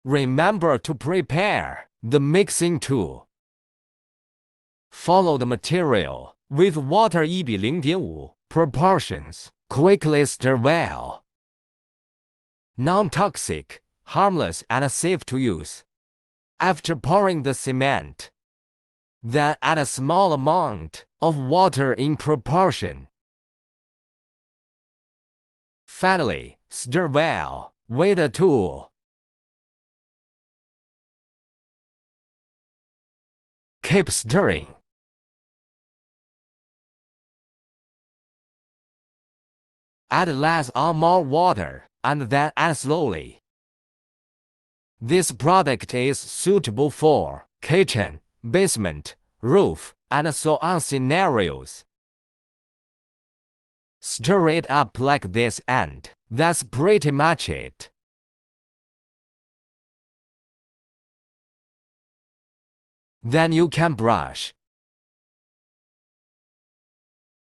Remember to prepare the mixing tool. Follow the material with water 1:0.5 proportions. Quickly stir well. Non-toxic, harmless and safe to use. After pouring the cement, then add a small amount of water in proportion. Finally, stir well with a tool. Keep stirring. Add less or more water, and then add slowly. This product is suitable for kitchen, basement, roof, and so on scenarios. Stir it up like this and that's pretty much it. Then you can brush.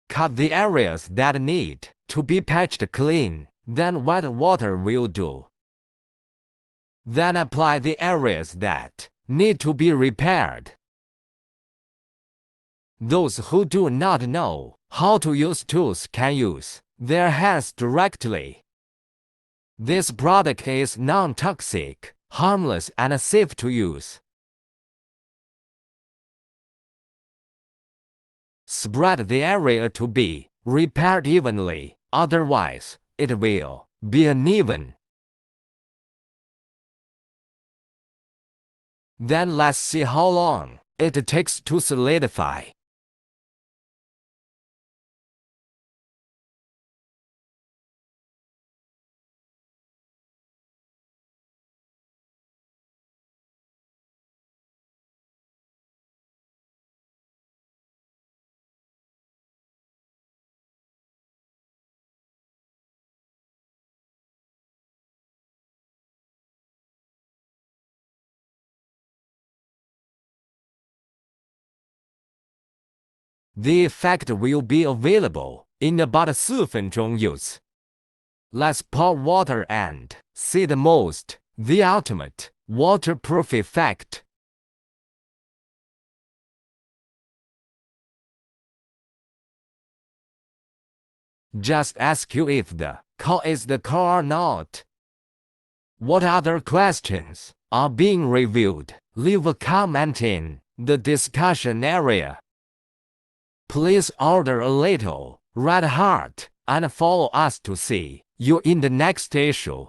Cut the areas that need to be patched clean, then wet water will do. Then apply the areas that need to be repaired. Those who do not know how to use tools can use their hands directly. This product is non-toxic, harmless and safe to use. Spread the area to be repaired evenly, otherwise it will be uneven. Then let's see how long it takes to solidify. The effect will be available in about 4分钟 use. Let's pour water and see the most, the ultimate, waterproof effect. Just ask you if the call is the call or not. What other questions are being reviewed? Leave a comment in the discussion area. Please order a little red heart and follow us to see you in the next issue.